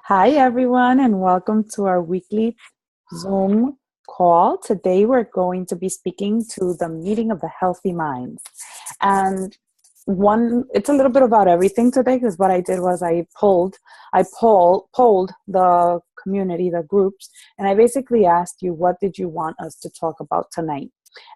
Hi, everyone, and welcome to our weekly Zoom call. Today, we're going to be speaking to the meeting of the healthy minds. And it's a little bit about everything today because what I did was polled the community, the groups, and I basically asked you, what did you want us to talk about tonight?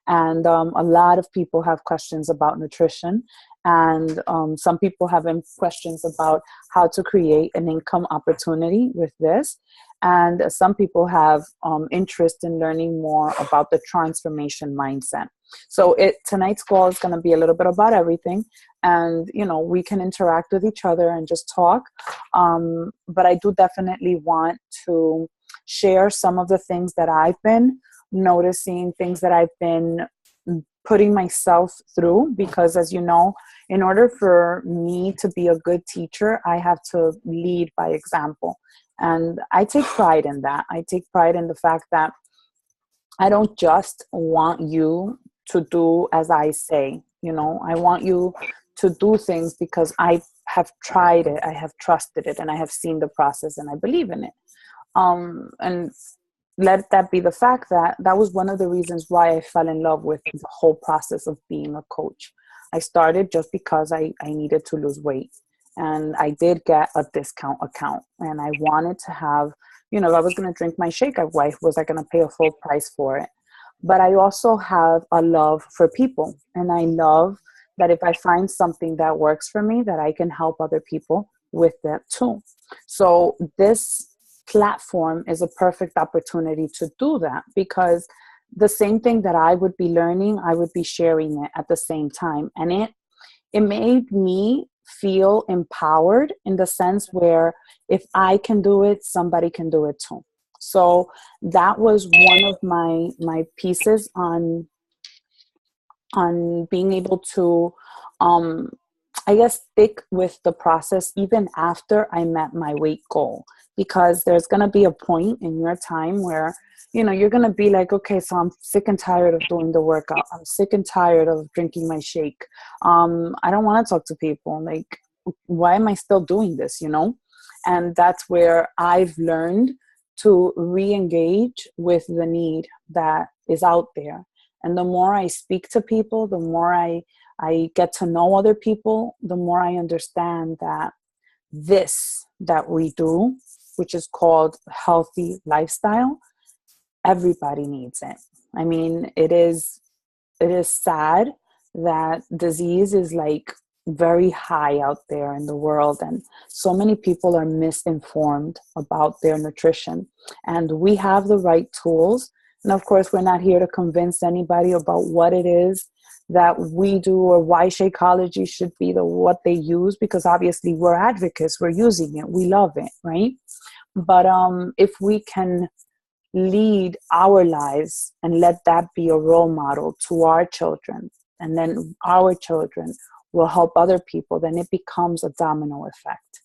And a lot of people have questions about nutrition, and some people have questions about how to create an income opportunity with this. And some people have interest in learning more about the transformation mindset. So tonight's call is going to be a little bit about everything, and we can interact with each other and just talk. But I do definitely want to share some of the things that I've been noticing, things that I've been putting myself through, because as you know, in order for me to be a good teacher, I have to lead by example. And I take pride in that. I take pride in the fact that I don't just want you to do as I say. I want you to do things because I have tried it, I have trusted it, and I have seen the process, and I believe in it. And let that be the fact that that was one of the reasons why I fell in love with the whole process of being a coach. I started just because I needed to lose weight. And I did get a discount account. And I wanted to have, if I was going to drink my shake, why was I going to pay a full price for it? But I also have a love for people. And I love that if I find something that works for me, that I can help other people with that too. So this platform is a perfect opportunity to do that, because the same thing that I would be learning, I would be sharing it at the same time. And it made me feel empowered in the sense where if I can do it, somebody can do it too. So that was one of my pieces on being able to I guess stick with the process even after I met my weight goal, because there's going to be a point in your time where you're going to be like, okay, so I'm sick and tired of doing the workout, I'm sick and tired of drinking my shake, I don't want to talk to people, like, why am I still doing this? And that's where I've learned to re-engage with the need that is out there. And the more I speak to people, the more I get to know other people, the more I understand that this that we do, which is called healthy lifestyle, everybody needs it. I mean, it is sad that disease is like very high out there in the world, and so many people are misinformed about their nutrition. And we have the right tools. And of course, we're not here to convince anybody about what it is that we do or why Shakeology should be what they use, because obviously we're advocates, we're using it, we love it, right? But if we can lead our lives and let that be a role model to our children, and then our children will help other people, then it becomes a domino effect.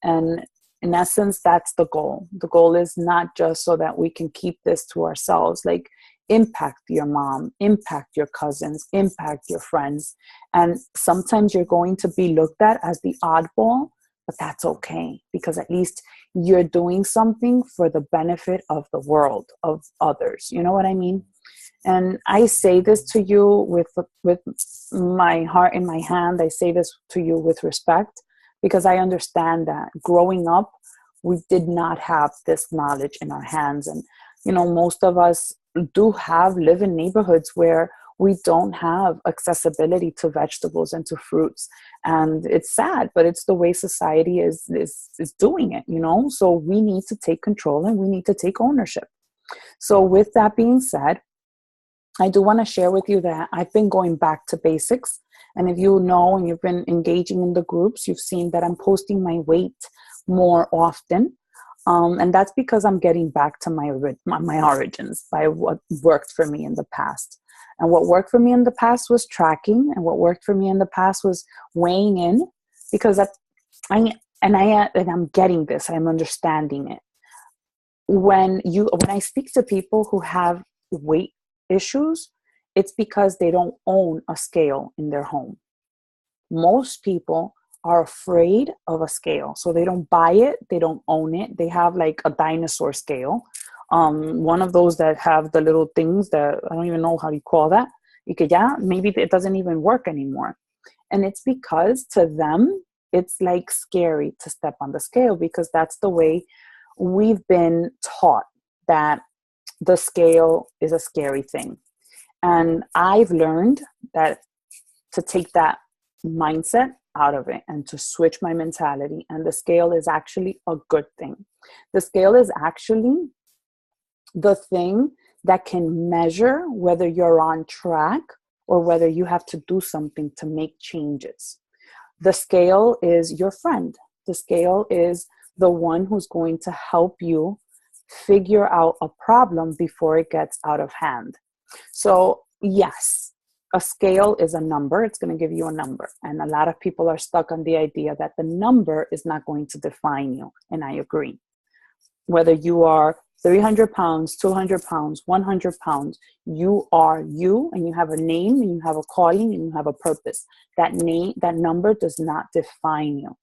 And in essence, that's the goal. The goal is not just so that we can keep this to ourselves, like impact your mom, impact your cousins, impact your friends. And sometimes you're going to be looked at as the oddball, but that's okay, because at least you're doing something for the benefit of the world, of others. You know what I mean? And I say this to you with my heart in my hand. I say this to you with respect, because I understand that growing up, we did not have this knowledge in our hands. And, most of us live in neighborhoods where we don't have accessibility to vegetables and to fruits. And it's sad, but it's the way society is doing it, So we need to take control and we need to take ownership. So with that being said, I do want to share with you that I've been going back to basics. And if you know and you've been engaging in the groups, you've seen that I'm posting my weight more often. And that's because I'm getting back to my origins, by what worked for me in the past. And what worked for me in the past was tracking. And what worked for me in the past was weighing in, because I'm getting this, I'm understanding it. When I speak to people who have weight issues, it's because they don't own a scale in their home. Most people are afraid of a scale. So they don't buy it, they don't own it. They have like a dinosaur scale. One of those that have the little things that I don't even know how you call that. You could, yeah, maybe it doesn't even work anymore. And it's because to them, it's like scary to step on the scale, because that's the way we've been taught that the scale is a scary thing. And I've learned that to take that mindset out of it and to switch my mentality. And the scale is actually a good thing. The scale is actually the thing that can measure whether you're on track or whether you have to do something to make changes. The scale is your friend. The scale is the one who's going to help you figure out a problem before it gets out of hand. So yes, a scale is a number. It's going to give you a number. And a lot of people are stuck on the idea that the number is not going to define you. And I agree. Whether you are 300 pounds, 200 pounds, 100 pounds, you are you, and you have a name, and you have a calling, and you have a purpose. That number does not define you,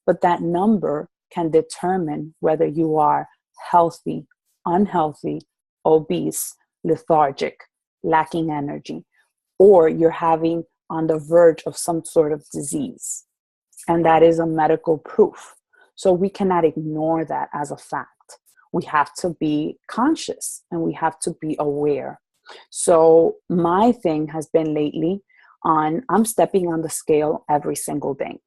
but that number can determine whether you are healthy, unhealthy, obese, lethargic, lacking energy, or you're having on the verge of some sort of disease. And that is a medical proof. So we cannot ignore that as a fact. We have to be conscious and we have to be aware. So my thing has been lately I'm stepping on the scale every single day.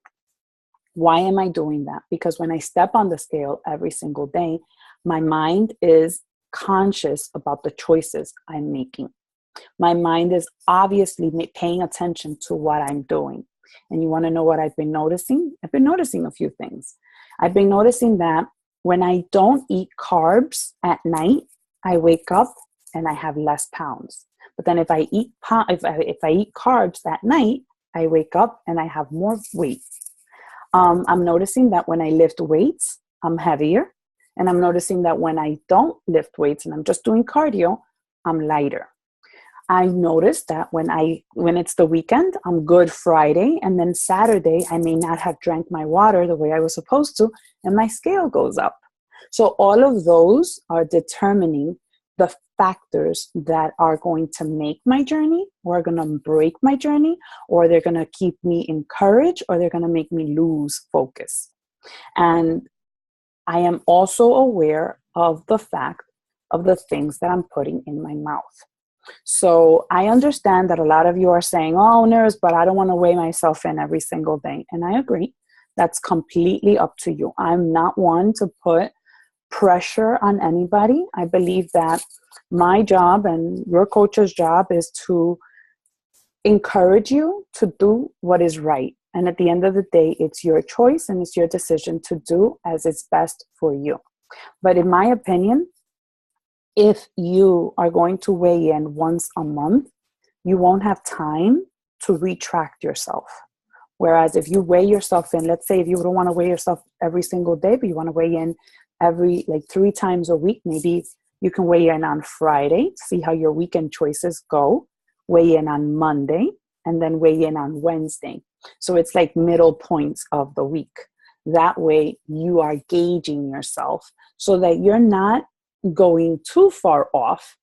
Why am I doing that? Because when I step on the scale every single day, my mind is conscious about the choices I'm making. My mind is obviously paying attention to what I'm doing. And you want to know what I've been noticing? I've been noticing a few things. I've been noticing that when I don't eat carbs at night, I wake up and I have less pounds. But then if I eat carbs at night, I wake up and I have more weight. I'm noticing that when I lift weights, I'm heavier. And I'm noticing that when I don't lift weights and I'm just doing cardio, I'm lighter. I noticed that when it's the weekend, I'm good Friday, and then Saturday, I may not have drank my water the way I was supposed to, and my scale goes up. So all of those are determining the factors that are going to make my journey, or are going to break my journey, or they're going to keep me encouraged, or they're going to make me lose focus. And I am also aware of the fact of the things that I'm putting in my mouth. So I understand that a lot of you are saying, oh, Nurse, but I don't want to weigh myself in every single day. And I agree. That's completely up to you. I'm not one to put pressure on anybody. I believe that my job and your coach's job is to encourage you to do what is right. And at the end of the day, it's your choice and it's your decision to do as is best for you. But in my opinion, if you are going to weigh in once a month, you won't have time to retract yourself. Whereas if you weigh yourself in, let's say if you don't want to weigh yourself every single day, but you want to weigh in every 3 times a week, maybe you can weigh in on Friday, see how your weekend choices go, weigh in on Monday, and then weigh in on Wednesday. So it's like middle points of the week. That way you are gauging yourself so that you're not going too far off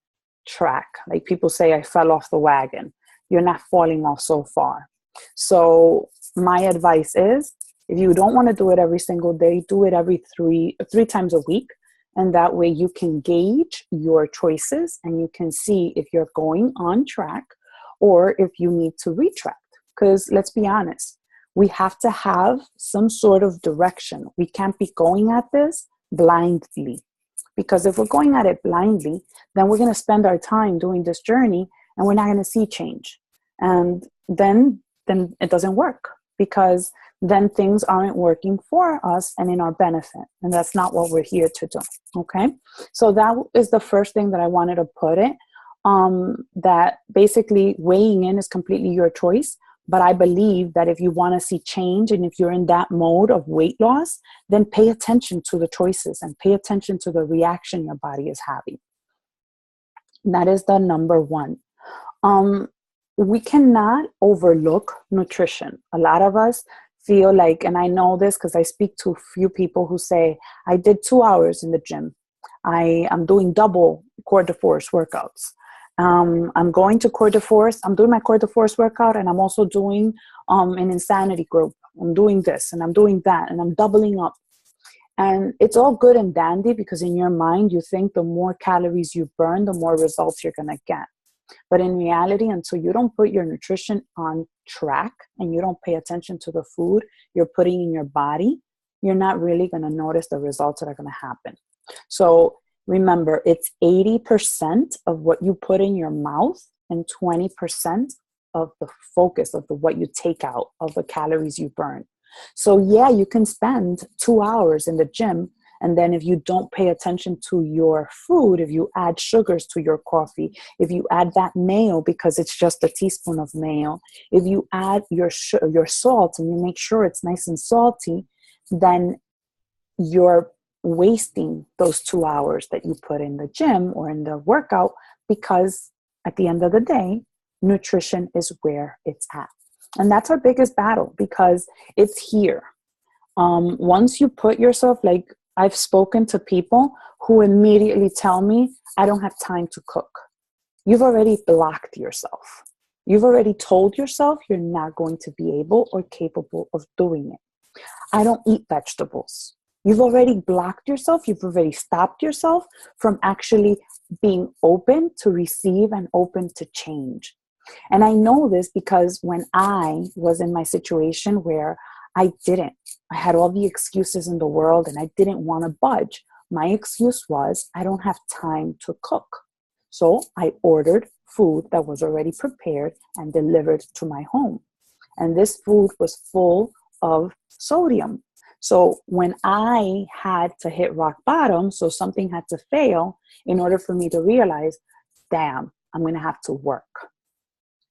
track. Like people say, I fell off the wagon. You're not falling off so far. So my advice is, if you don't want to do it every single day, do it every three times a week. And that way you can gauge your choices and you can see if you're going on track or if you need to retract. Because let's be honest, we have to have some sort of direction. We can't be going at this blindly. Because if we're going at it blindly, then we're going to spend our time doing this journey and we're not going to see change. And then it doesn't work, because then things aren't working for us and in our benefit. And that's not what we're here to do. Okay. So that is the first thing that I wanted to put it, that basically weighing in is completely your choice. But I believe that if you want to see change and if you're in that mode of weight loss, then pay attention to the choices and pay attention to the reaction your body is having. That is the number one. We cannot overlook nutrition. A lot of us feel like, and I know this because I speak to a few people who say, I did 2 hours in the gym. I'm doing double core de force workouts. I'm going to core de force. I'm doing my core de force workout, and I'm also doing an insanity group. I'm doing this and I'm doing that, and I'm doubling up. And it's all good and dandy because in your mind, you think the more calories you burn, the more results you're going to get. But in reality, until you don't put your nutrition on track and you don't pay attention to the food you're putting in your body, you're not really going to notice the results that are going to happen. So remember, it's 80% of what you put in your mouth and 20% of the focus of what you take out of the calories you burn. So yeah, you can spend 2 hours in the gym, and then if you don't pay attention to your food, if you add sugars to your coffee, if you add that mayo because it's just a teaspoon of mayo, if you add your salt and you make sure it's nice and salty, then you're wasting those 2 hours that you put in the gym or in the workout, because at the end of the day, nutrition is where it's at. And that's our biggest battle because it's here. Once you put yourself, like I've spoken to people who immediately tell me, I don't have time to cook. You've already blocked yourself. You've already told yourself you're not going to be able or capable of doing it. I don't eat vegetables. You've already blocked yourself. You've already stopped yourself from actually being open to receive and open to change. And I know this because when I was in my situation where I had all the excuses in the world and I didn't want to budge. My excuse was, I don't have time to cook. So I ordered food that was already prepared and delivered to my home. And this food was full of sodium. So when I had to hit rock bottom, so something had to fail in order for me to realize, damn, I'm going to have to work.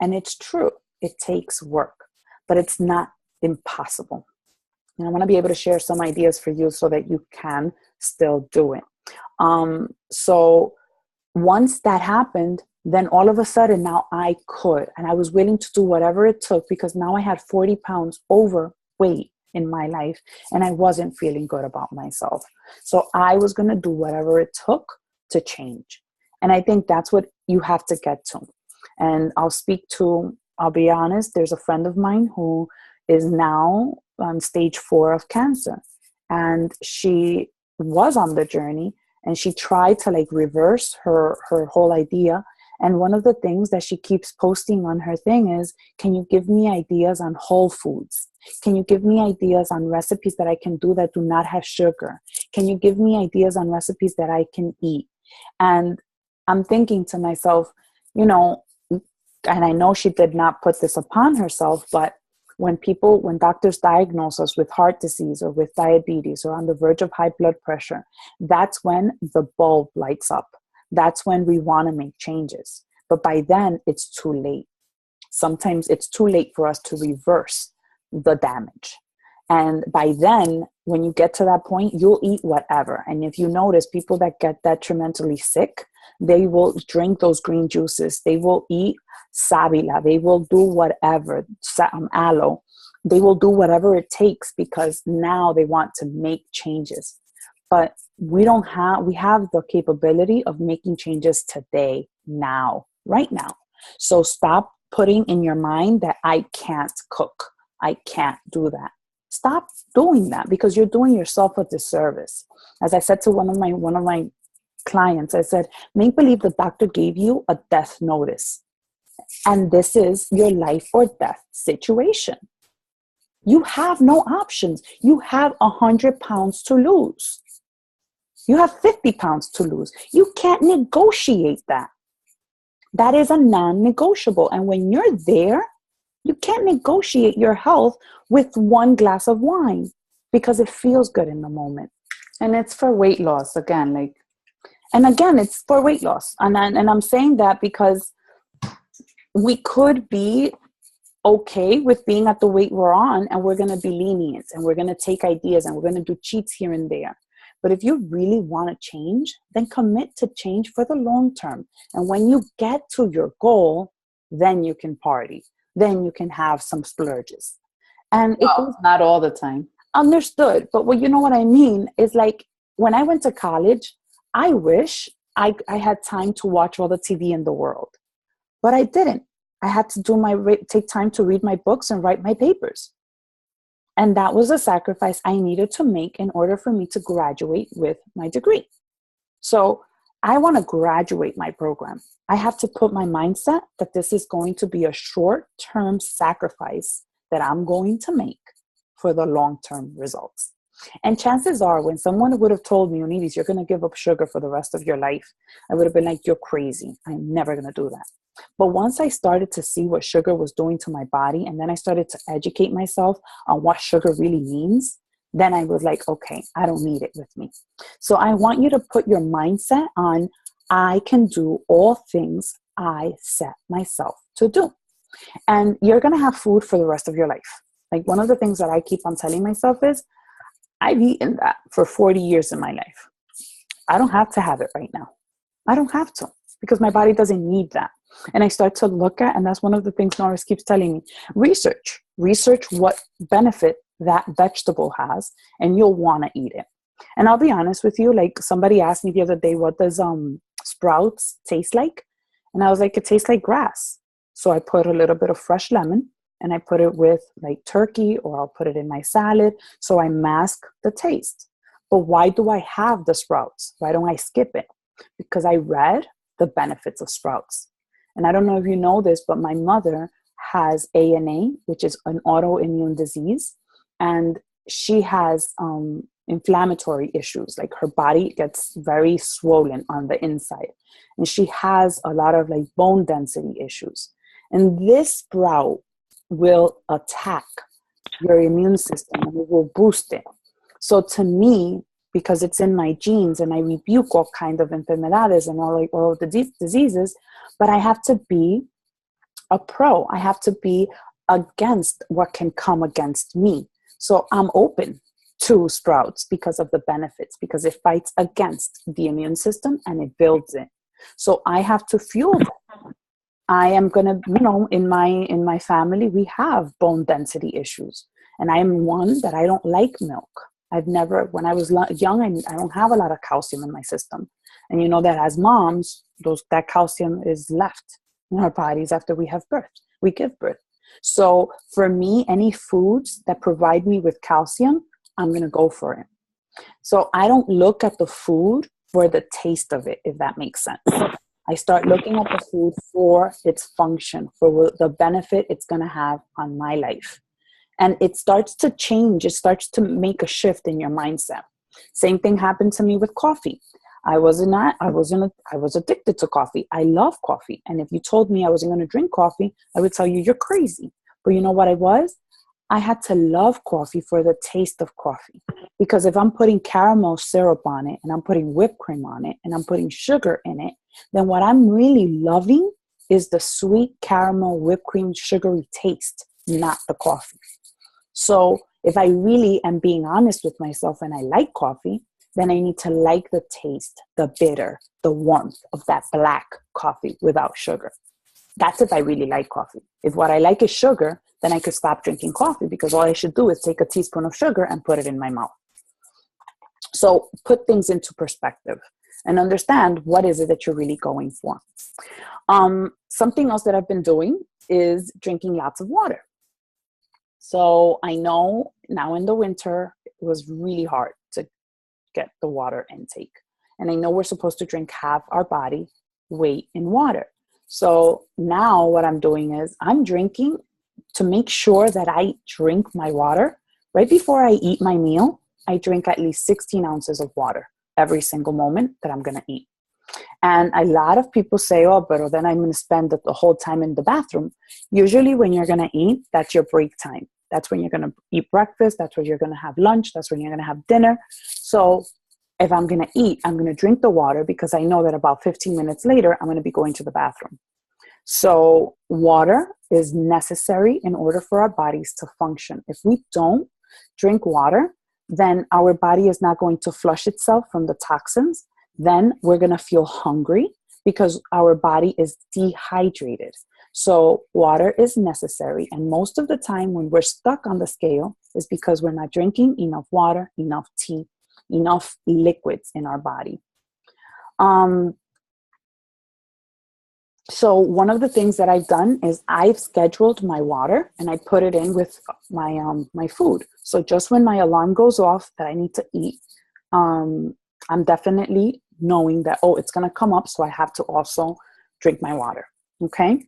And it's true, it takes work, but it's not impossible. And I want to be able to share some ideas for you so that you can still do it. So once that happened, then all of a sudden now I could, and I was willing to do whatever it took because now I had 40 pounds overweight in my life and I wasn't feeling good about myself. So I was going to do whatever it took to change. And I think that's what you have to get to. And I'll be honest, there's a friend of mine who is now on stage 4 of cancer. And she was on the journey and she tried to reverse her whole idea. And one of the things that she keeps posting on her thing is, can you give me ideas on whole foods? Can you give me ideas on recipes that I can do that do not have sugar? Can you give me ideas on recipes that I can eat? And I'm thinking to myself, and I know she did not put this upon herself, but when doctors diagnose us with heart disease or with diabetes or on the verge of high blood pressure, that's when the bulb lights up. That's when we want to make changes. But by then, it's too late. Sometimes it's too late for us to reverse the damage. And by then, when you get to that point, you'll eat whatever. And if you notice, people that get detrimentally sick, they will drink those green juices. They will eat sábila. They will do whatever, aloe. They will do whatever it takes because now they want to make changes. But we have the capability of making changes today, now, right now. So stop putting in your mind that I can't cook. I can't do that. Stop doing that because you're doing yourself a disservice. As I said to one of my clients, I said, make believe the doctor gave you a death notice. And this is your life or death situation. You have no options. You have 100 pounds to lose. You have 50 pounds to lose. You can't negotiate that. That is a non-negotiable. And when you're there, you can't negotiate your health with one glass of wine because it feels good in the moment. And it's for weight loss again, it's for weight loss. And I'm saying that because we could be okay with being at the weight we're on and we're going to be lenient and we're going to take ideas and we're going to do cheats here and there. But if you really want to change, then commit to change for the long term. And when you get to your goal, then you can party. Then you can have some splurges. And it Well, goes not all the time. understood. But what you know what I mean is like when I went to college, I wish I had time to watch all the TV in the world, but I didn't. I had to take time to read my books and write my papers. And that was a sacrifice I needed to make in order for me to graduate with my degree. So I want to graduate my program. I have to put my mindset that this is going to be a short-term sacrifice that I'm going to make for the long-term results. And chances are, when someone would have told me, Unides, you're going to give up sugar for the rest of your life, I would have been like, you're crazy. I'm never going to do that. But once I started to see what sugar was doing to my body, and then I started to educate myself on what sugar really means, then I was like, okay, I don't need it with me. So I want you to put your mindset on, I can do all things I set myself to do. And you're going to have food for the rest of your life. Like one of the things that I keep on telling myself is, I've eaten that for 40 years in my life. I don't have to have it right now. I don't have to, because my body doesn't need that. And I start to look at, and that's one of the things Norris keeps telling me, research what benefit that vegetable has, and you'll want to eat it. And I'll be honest with you, like somebody asked me the other day, what does sprouts taste like? And I was like, it tastes like grass. So I put a little bit of fresh lemon and I put it with like turkey, or I'll put it in my salad. So I mask the taste. But why do I have the sprouts? Why don't I skip it? Because I read the benefits of sprouts. And I don't know if you know this, but my mother has ANA, which is an autoimmune disease. And she has inflammatory issues. Like her body gets very swollen on the inside. And she has a lot of like bone density issues. And this sprout will attack your immune system and it will boost it. So to me, because it's in my genes and I rebuke all kind of enfermedades and all of the diseases, but I have to be a pro. I have to be against what can come against me. So I'm open to sprouts because of the benefits, because it fights against the immune system and it builds it. So I have to fuel that. I am going to, in my family, we have bone density issues. And I'm one that I don't like milk. When I was young, I don't have a lot of calcium in my system. And you know that as moms, that calcium is left in our bodies after we give birth. So for me, any foods that provide me with calcium, I'm going to go for it. So I don't look at the food for the taste of it, if that makes sense. I start looking at the food for its function, for the benefit it's going to have on my life. And it starts to change. It starts to make a shift in your mindset. Same thing happened to me with coffee. I was addicted to coffee. I love coffee. And if you told me I wasn't going to drink coffee, I would tell you you're crazy. But you know what I was? I had to love coffee for the taste of coffee. Because if I'm putting caramel syrup on it and I'm putting whipped cream on it and I'm putting sugar in it, then what I'm really loving is the sweet caramel whipped cream sugary taste, not the coffee. So if I really am being honest with myself and I like coffee, then I need to like the taste, the bitter, the warmth of that black coffee without sugar. That's if I really like coffee. If what I like is sugar, then I could stop drinking coffee, because all I should do is take a teaspoon of sugar and put it in my mouth. So put things into perspective and understand what is it that you're really going for. Something else that I've been doing is drinking lots of water. So I know now in the winter, it was really hard to get the water intake. And I know we're supposed to drink half our body weight in water. So now what I'm doing is I'm drinking to make sure that I drink my water. Right before I eat my meal, I drink at least 16 ounces of water every single moment that I'm going to eat. And a lot of people say, oh, but then I'm going to spend the whole time in the bathroom. Usually when you're going to eat, that's your break time. That's when you're going to eat breakfast. That's when you're going to have lunch. That's when you're going to have dinner. So if I'm going to eat, I'm going to drink the water, because I know that about 15 minutes later, I'm going to be going to the bathroom. So water is necessary in order for our bodies to function. If we don't drink water, then our body is not going to flush itself from the toxins. Then we're going to feel hungry because our body is dehydrated. So water is necessary. And most of the time when we're stuck on the scale is because we're not drinking enough water, enough tea, enough liquids in our body. So one of the things that I've done is I've scheduled my water and I put it in with my food. So just when my alarm goes off that I need to eat, I'm definitely knowing that, oh, it's going to come up. So I have to also drink my water. Okay.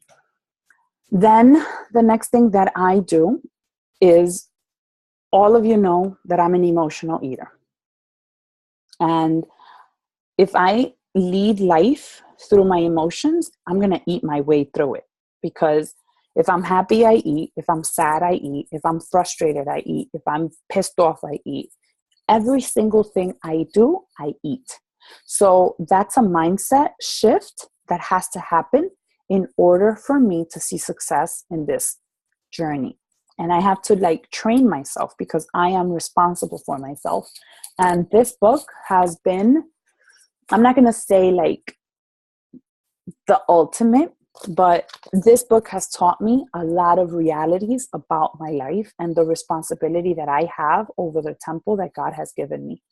Then the next thing that I do is, all of you know that I'm an emotional eater. And if I lead life through my emotions, I'm going to eat my way through it. Because if I'm happy, I eat. If I'm sad, I eat. If I'm frustrated, I eat. If I'm pissed off, I eat. Every single thing I do, I eat. So that's a mindset shift that has to happen in order for me to see success in this journey. And I have to train myself because I am responsible for myself. And this book has been, I'm not going to say the ultimate, but this book has taught me a lot of realities about my life and the responsibility that I have over the temple that God has given me.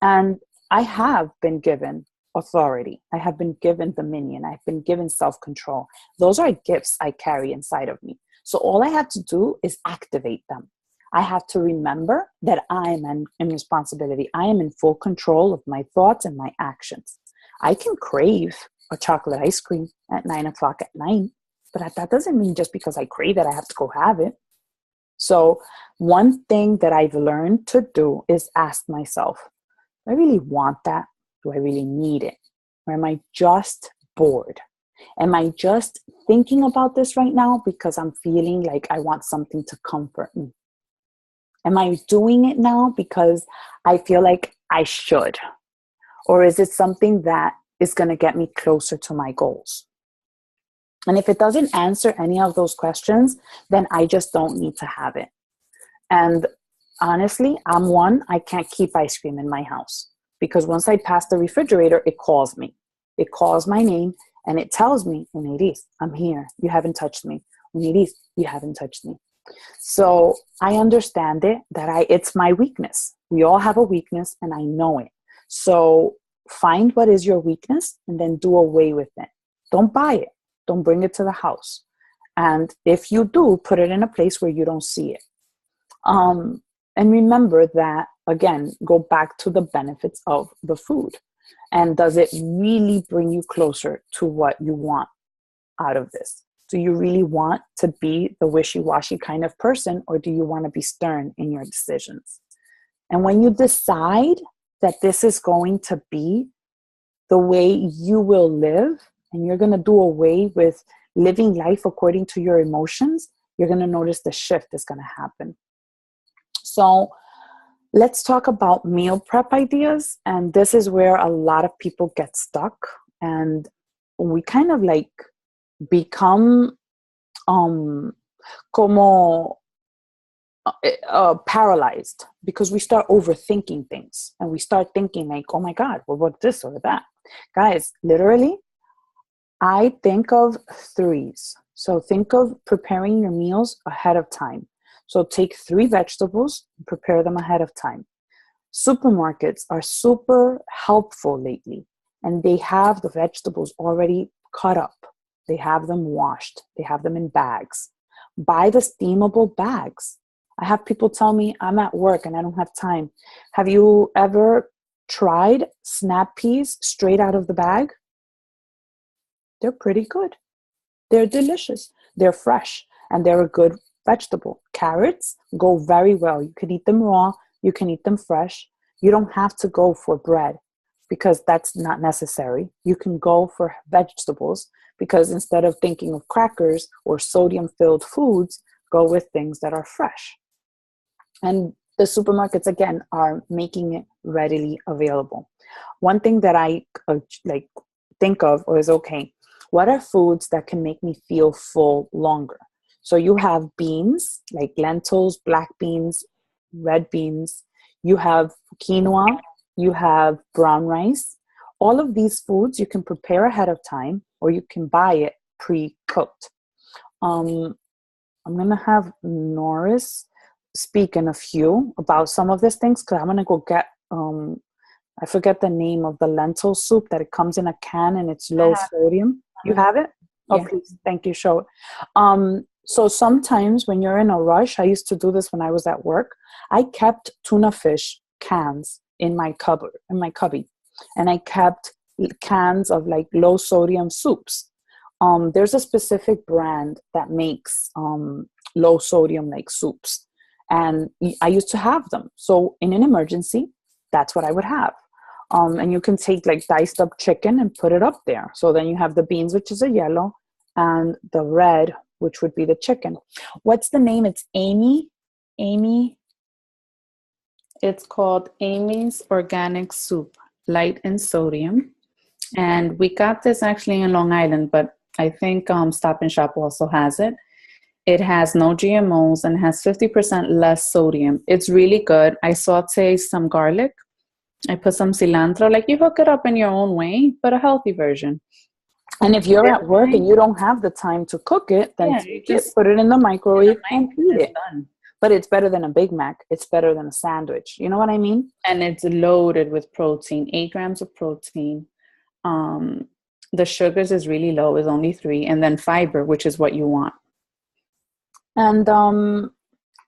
And I have been given authority. I have been given dominion. I've been given self-control. Those are gifts I carry inside of me. So all I have to do is activate them. I have to remember that I am in responsibility. I am in full control of my thoughts and my actions. I can crave a chocolate ice cream at 9:00 at night, but that doesn't mean just because I crave it, I have to go have it. So one thing that I've learned to do is ask myself, do I really want that? Do I really need it? Or am I just bored? Am I just thinking about this right now because I'm feeling like I want something to comfort me? Am I doing it now because I feel like I should? Or is it something that is going to get me closer to my goals? And if it doesn't answer any of those questions, then I just don't need to have it. And honestly, I can't keep ice cream in my house because once I pass the refrigerator, it calls me. It calls my name and it tells me, Uniris, I'm here. You haven't touched me. Uniris, you haven't touched me. So I understand it's my weakness. We all have a weakness and I know it. So find what is your weakness and then do away with it. Don't buy it. Don't bring it to the house. And if you do, put it in a place where you don't see it. And remember that, again, go back to the benefits of the food. And does it really bring you closer to what you want out of this? Do you really want to be the wishy-washy kind of person, or do you want to be stern in your decisions? And when you decide that this is going to be the way you will live, and you're going to do away with living life according to your emotions, you're going to notice the shift is going to happen. So let's talk about meal prep ideas. And this is where a lot of people get stuck. And we kind of become paralyzed because we start overthinking things. And we start thinking oh my God, well, what this or that? Guys, literally, I think of threes. So think of preparing your meals ahead of time. So take 3 vegetables and prepare them ahead of time. Supermarkets are super helpful lately, and they have the vegetables already cut up. They have them washed. They have them in bags. Buy the steamable bags. I have people tell me, I'm at work and I don't have time. Have you ever tried snap peas straight out of the bag? They're pretty good. They're delicious. They're fresh and they're a good vegetable. Carrots go very well. You can eat them raw. You can eat them fresh. You don't have to go for bread because that's not necessary. You can go for vegetables because instead of thinking of crackers or sodium-filled foods, go with things that are fresh. And the supermarkets, again, are making it readily available. One thing that I think of is, okay, what are foods that can make me feel full longer? So you have beans, like lentils, black beans, red beans. You have quinoa. You have brown rice. All of these foods you can prepare ahead of time or you can buy it pre-cooked. Um, I'm gonna have Norris speak in a few about some of these things because I'm gonna go get I forget the name of the lentil soup that it comes in a can and it's I low have. sodium. You have it? Oh, Yeah. please, thank you. Show it. So sometimes when you're in a rush, I used to do this when I was at work. I kept tuna fish cans in my cupboard, in my cubby, and I kept cans of like low sodium soups. There's a specific brand that makes low sodium like soups, and I used to have them. So in an emergency, that's what I would have. And you can take like diced up chicken and put it up there. So then you have the beans, which is a yellow, and the red, which would be the chicken. What's the name? It's Amy. Amy. It's called Amy's Organic Soup, light in sodium. And we got this actually in Long Island, but I think Stop and Shop also has it. It has no GMOs and has 50% less sodium. It's really good. I saute some garlic. I put some cilantro. Like you hook it up in your own way, but a healthy version. And if you're This at work and time, you don't have the time to cook it, then yeah, you take it, just put it in the in the microwave, mic and and eat it's it. done. But it's better than a Big Mac. It's better than a sandwich. You know what I mean? And it's loaded with protein, 8 grams of protein. Um, the sugars is really low, is only 3, and then fiber, which is what you want. And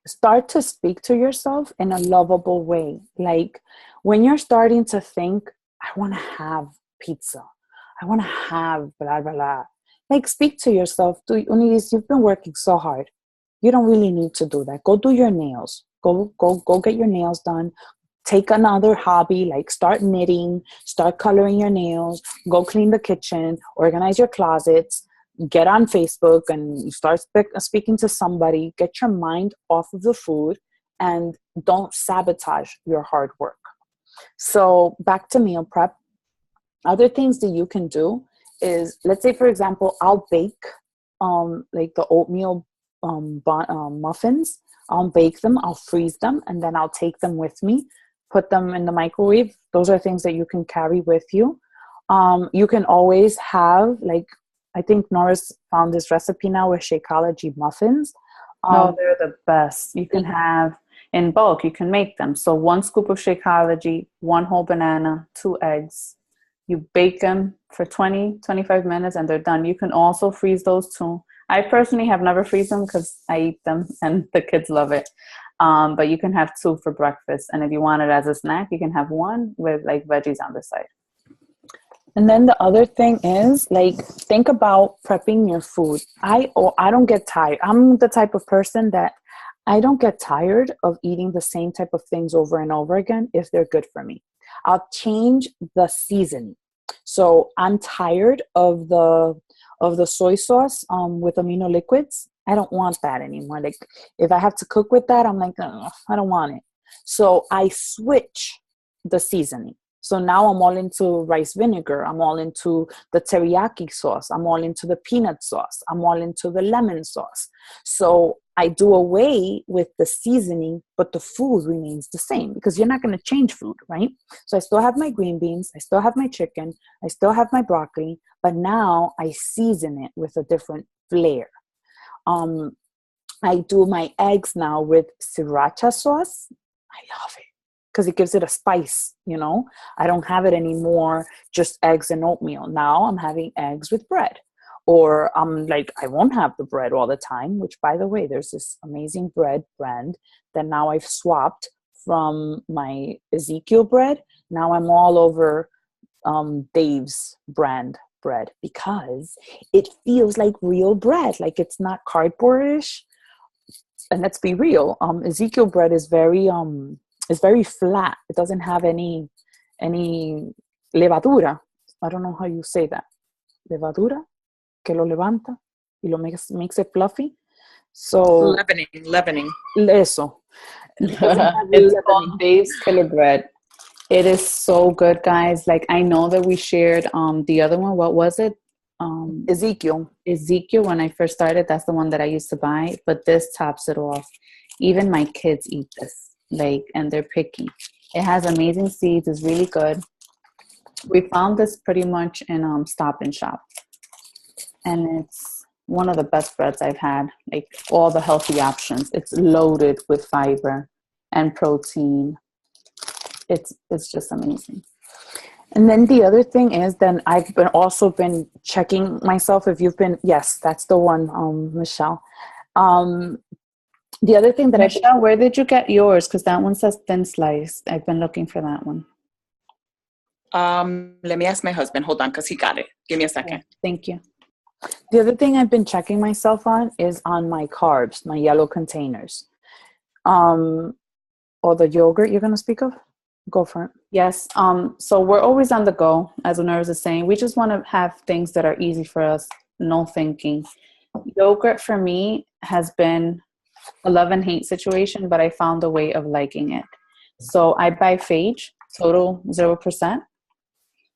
start to speak to yourself in a lovable way. Like when you're starting to think, I want to have pizza, I want to have blah, blah, blah. Like speak to yourself. Unides, you've been working so hard. You don't really need to do that. Go do your nails. Go get your nails done. Take another hobby, like start knitting, start coloring your nails, go clean the kitchen, organize your closets, get on Facebook and start speaking to somebody. Get your mind off of the food and don't sabotage your hard work. So back to meal prep. Other things that you can do is, let's say for example, I'll bake like the oatmeal muffins. I'll bake them, I'll freeze them, and then I'll take them with me, put them in the microwave. Those are things that you can carry with you. You can always have, like, I think Norris found this recipe now with Shakeology muffins. No, Um, they're the best. You can have in bulk, you can make them. So 1 scoop of Shakeology, 1 whole banana, 2 eggs. You bake them for 20, 25 minutes and they're done. You can also freeze those too. I personally have never freeze them because I eat them and the kids love it. But you can have 2 for breakfast. And if you want it as a snack, you can have 1 with like veggies on the side. And then the other thing is, like, think about prepping your food. I don't get tired. I'm the type of person that I don't get tired of eating the same type of things over and over again if they're good for me. I'll change the seasoning. So I'm tired of the soy sauce with amino liquids. I don't want that anymore. Like if I have to cook with that, I'm like, "Ugh, I don't want it." So I switch the seasoning. So now I'm all into rice vinegar. I'm all into the teriyaki sauce. I'm all into the peanut sauce. I'm all into the lemon sauce. So I do away with the seasoning, but the food remains the same because you're not going to change food, right? So I still have my green beans. I still have my chicken. I still have my broccoli, but now I season it with a different flair. Um, I do my eggs now with sriracha sauce. I love it because it gives it a spice, you know. I don't have it anymore, just eggs and oatmeal. Now I'm having eggs with bread. Or I'm like, I won't have the bread all the time, which by the way, there's this amazing bread brand that now I've swapped from my Ezekiel bread. Now I'm all over Dave's brand bread because it feels like real bread, like it's not cardboardish. And let's be real, Ezekiel bread is very flat. It doesn't have any levadura. I don't know how you say that. Levadura que lo levanta y lo makes it fluffy. So Leavening. eso. It doesn't have It's called leavening. Dave's Killer Bread. It is so good, guys. Like I know that we shared the other one. What was it? Ezekiel. Ezekiel, when I first started, that's the one that I used to buy, but this tops it off. Even my kids eat this, like, and they're picky. It has amazing seeds. It's really good. We found this pretty much in Stop and Shop, and it's one of the best breads I've had. Like all the healthy options. It's loaded with fiber and protein. It's just amazing. And then the other thing is, then I've been checking myself. If you've been, yes, that's the one, Michelle. The other thing that Michelle, where did you get yours? Because that one says thin slice. I've been looking for that one. Let me ask my husband. Hold on, because he got it. Give me a second. Thank you. The other thing I've been checking myself on is on my carbs, my yellow containers. Or the yogurt you're going to speak of? Go for it. Yes. So we're always on the go, as Onuris is saying. We just want to have things that are easy for us, no thinking. Yogurt for me has been a love and hate situation, but I found a way of liking it. So I buy Phage, total 0%.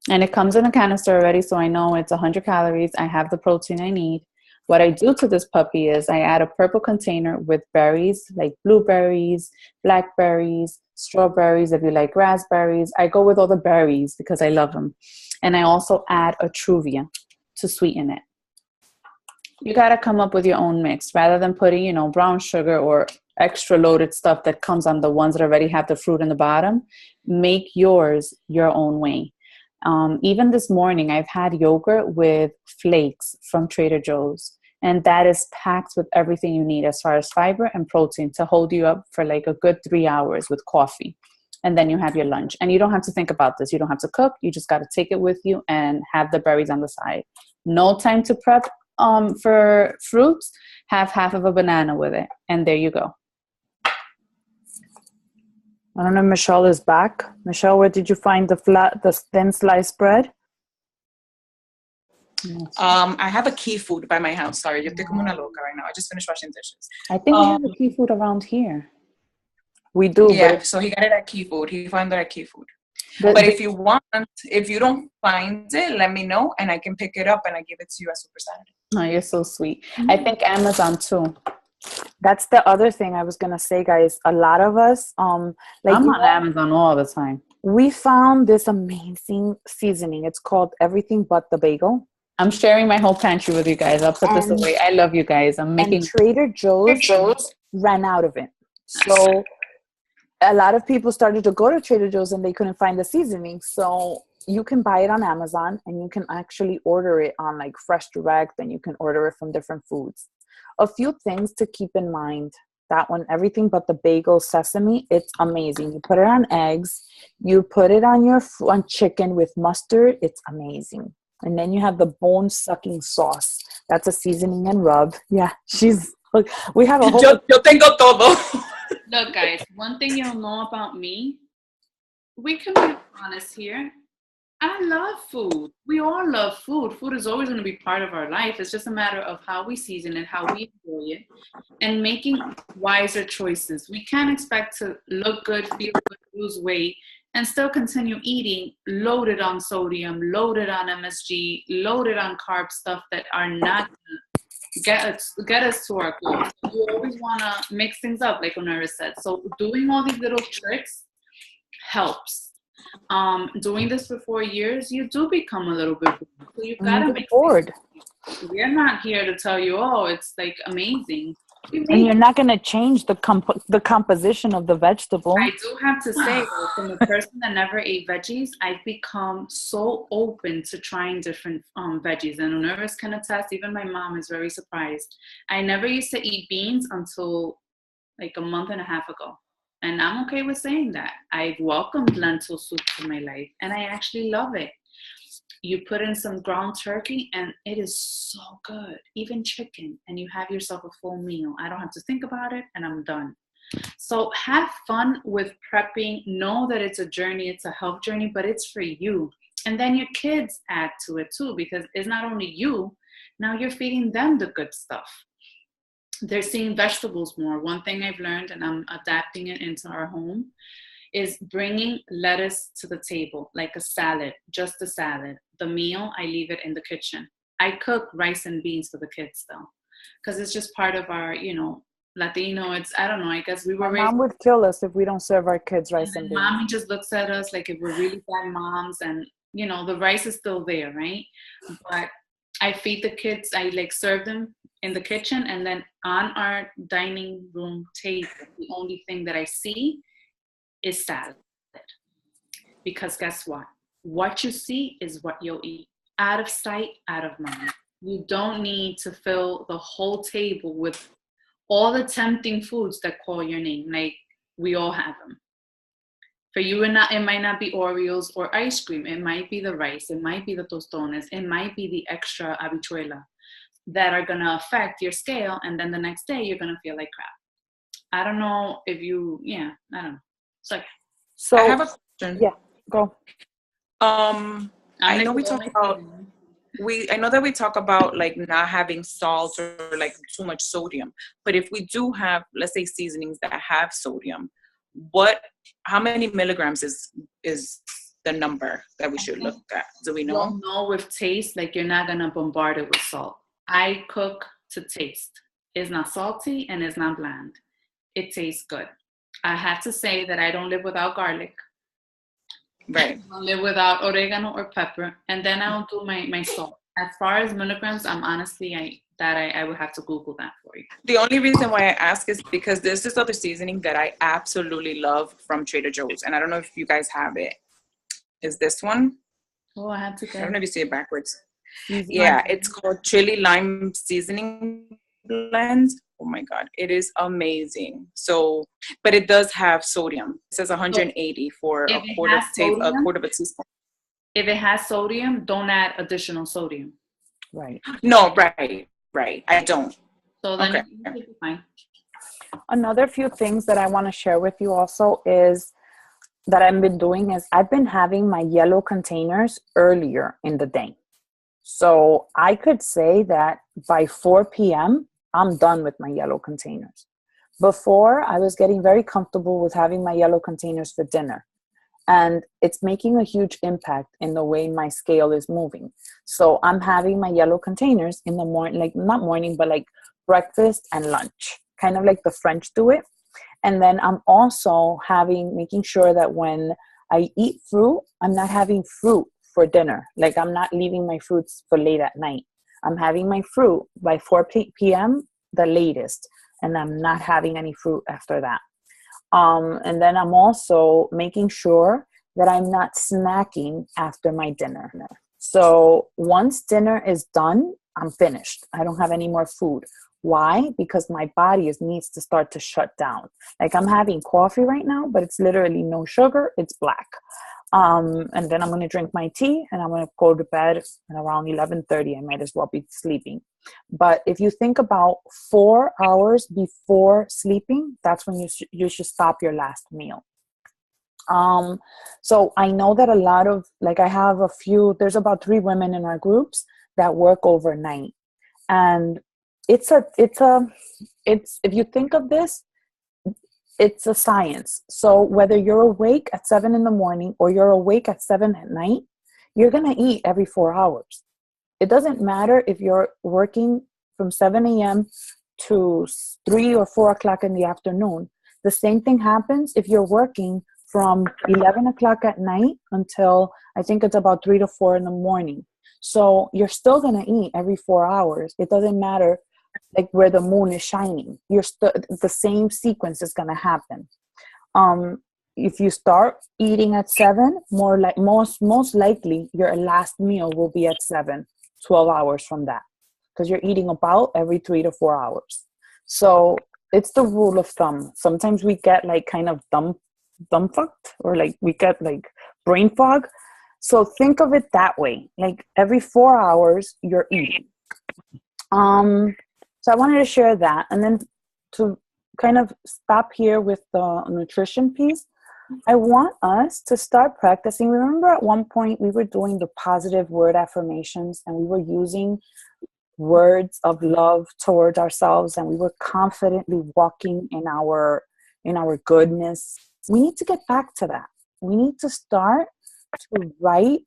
And it comes in a canister already, so I know it's 100 calories. I have the protein I need. What I do to this puppy is I add a purple container with berries, like blueberries, blackberries, strawberries, if you like raspberries. I go with all the berries because I love them. And I also add a Truvia to sweeten it. You got to come up with your own mix rather than putting, brown sugar or extra loaded stuff that comes on the ones that already have the fruit in the bottom. Make yours your own way. Even this morning, I've had yogurt with flakes from Trader Joe's. And that is packed with everything you need as far as fiber and protein to hold you up for like a good 3 hours with coffee. And then you have your lunch. And you don't have to think about this. You don't have to cook. You just got to take it with you and have the berries on the side. No time to prep for fruits. Have half of a banana with it. And there you go. I don't know if Michelle is back. Michelle, where did you find the thin sliced bread? I have a Key Food by my house. Sorry, yo estoy como una loca right now. I just finished washing dishes. I think we have a Key Food around here. We do. Yeah, so he got it at Key Food. He found it at Key Food. But if you don't find it, let me know and I can pick it up and I give it to you as Super Saturday. Oh, you're so sweet. I think Amazon too. That's the other thing I was going to say, guys. A lot of us, I'm on Amazon all the time. We found this amazing seasoning. It's called Everything But the Bagel. I'm sharing my whole pantry with you guys. I'll put this away. I love you guys. I'm making. And Trader Joe's ran out of it. So a lot of people started to go to Trader Joe's and they couldn't find the seasoning. So you can buy it on Amazon and you can actually order it on like Fresh Direct, and you can order it from different foods. A few things to keep in mind. That one, Everything But the Bagel Sesame, it's amazing. You put it on eggs. You put it on on chicken with mustard. It's amazing. And then you have the bone-sucking sauce. That's a seasoning and rub. Yeah, we have a whole... Yo tengo todo. Look, guys, one thing you'll know about me, we can be honest here. I love food. We all love food. Food is always going to be part of our life. It's just a matter of how we season it, how we enjoy it, and making wiser choices. We can't expect to look good, feel good, lose weight, and still continue eating loaded on sodium, loaded on MSG, loaded on carb stuff that are not get us to our goals. You always want to mix things up, like Onuris said. So doing all these little tricks helps. Doing this for 4 years, you do become a little bit bored. So you've got to make bored. We're not here to tell you, oh, it's like amazing. And you're not going to change the composition of the vegetable. I do have to say, from a person that never ate veggies, I've become so open to trying different veggies. And Onuris can attest, even my mom is very surprised. I never used to eat beans until like a month and a half ago. And I'm okay with saying that. I've welcomed lentil soup to my life, and I actually love it. You put in some ground turkey, and it is so good. Even chicken, and you have yourself a full meal. I don't have to think about it, and I'm done. So have fun with prepping. Know that it's a journey. It's a health journey, but it's for you. And then your kids add to it too, because it's not only you. Now you're feeding them the good stuff. They're seeing vegetables more. One thing I've learned, and I'm adapting it into our home, is bringing lettuce to the table, like a salad, just a salad. The meal, I leave it in the kitchen. I cook rice and beans for the kids though, because it's just part of our, Latino. I don't know, I guess we were raised. Mom would kill us if we don't serve our kids rice and beans. Mommy just looks at us like if we're really bad moms, and the rice is still there, right? But I feed the kids. I like serve them in the kitchen, and then on our dining room table, the only thing that I see is salad. Because guess what? What you see is what you'll eat. Out of sight, out of mind. You don't need to fill the whole table with all the tempting foods that call your name. Like, we all have them. For you, it might not be Oreos or ice cream. It might be the rice. It might be the tostones. It might be the extra habichuela that are going to affect your scale. And then the next day, you're going to feel like crap. I don't know if you, I don't know. It's like, So I have a question. Yeah, go. I know we talk about I know that we talk about like not having salt or like too much sodium, but if we do have, let's say, seasonings that have sodium, how many milligrams is the number that we should look at? Do we know? You'll know with taste, like you're not gonna bombard it with salt. I cook to taste. It's not salty and it's not bland. It tastes good. I have to say that I don't live without garlic. Right. I don't live without oregano or pepper, and then I'll do my salt. As far as milligrams, I'm honestly I would have to Google that for you. The only reason why I ask is because there's this other seasoning that I absolutely love from Trader Joe's, and I don't know if you guys have it. Is this one? Oh, I have to I don't know if you see it backwards. get Yeah, it's called chili lime seasoning blend. Oh my God, it is amazing. So, but it does have sodium. It says 180 for a quarter of a teaspoon. If it has sodium, don't add additional sodium. Right. No, right. I don't. So then Okay. you'll be fine. Another few things that I want to share with you also is that I've been doing is I've been having my yellow containers earlier in the day. So I could say that by 4 p.m., I'm done with my yellow containers. Before, I was getting very comfortable with having my yellow containers for dinner. And it's making a huge impact in the way my scale is moving. So I'm having my yellow containers in the morning, like not morning, but like breakfast and lunch, kind of like the French do it. And then I'm also making sure that when I eat fruit, I'm not having fruit for dinner. Like I'm not leaving my fruits for late at night. I'm having my fruit by 4 p.m., the latest, and I'm not having any fruit after that. And then I'm also making sure that I'm not snacking after my dinner. So once dinner is done, I'm finished. I don't have any more food. Why? Because my body needs to start to shut down. Like I'm having coffee right now, but it's literally no sugar. It's black. And then I'm going to drink my tea and I'm going to go to bed at around 11:30. I might as well be sleeping. But if you think about 4 hours before sleeping, that's when you should stop your last meal. So I know that a lot of, like I have there's about 3 women in our groups that work overnight. And it's if you think of this, it's a science. So whether you're awake at 7 in the morning or you're awake at 7 at night, you're going to eat every 4 hours. It doesn't matter if you're working from 7 a.m. to 3 or 4 o'clock in the afternoon. The same thing happens if you're working from 11 o'clock at night until I think it's about 3 to 4 in the morning. So you're still going to eat every 4 hours. It doesn't matter like where the moon is shining. The same sequence is going to happen. If you start eating at 7, most likely your last meal will be at 7, 12 hours from that, because you're eating about every 3 to 4 hours. So it's the rule of thumb. Sometimes we get like kind of dumb fucked, or like we get like brain fog. So think of it that way. Like every 4 hours you're eating. So I wanted to share that. And then to kind of stop here with the nutrition piece, I want us to start practicing. Remember at one point we were doing the positive word affirmations and we were using words of love towards ourselves and we were confidently walking in our goodness. We need to get back to that. We need to start to write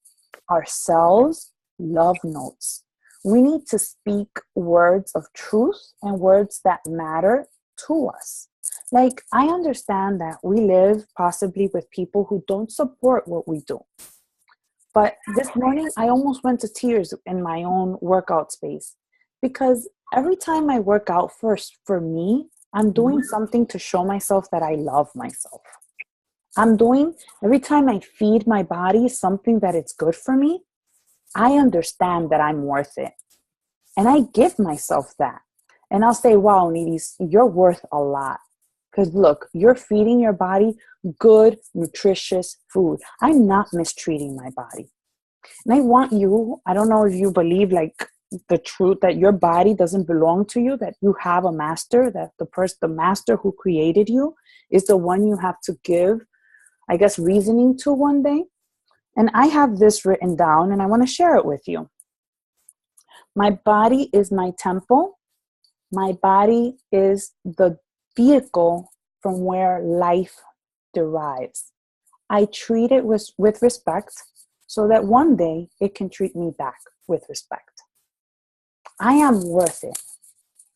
ourselves love notes. We need to speak words of truth and words that matter to us. Like, I understand that we live possibly with people who don't support what we do. But this morning, I almost went to tears in my own workout space because every time I work out first for me, I'm doing something to show myself that I love myself. Every time I feed my body something that it's good for me, I understand that I'm worth it. And I give myself that. And I'll say, wow, Nidis, you're worth a lot. Because look, you're feeding your body good, nutritious food. I'm not mistreating my body. And I want you, I don't know if you believe like the truth that your body doesn't belong to you, that you have a master, that the master who created you is the one you have to give, I guess, reasoning to one day. And I have this written down and I want to share it with you. My body is my temple. My body is the vehicle from where life derives. I treat it with respect so that one day it can treat me back with respect. I am worth it.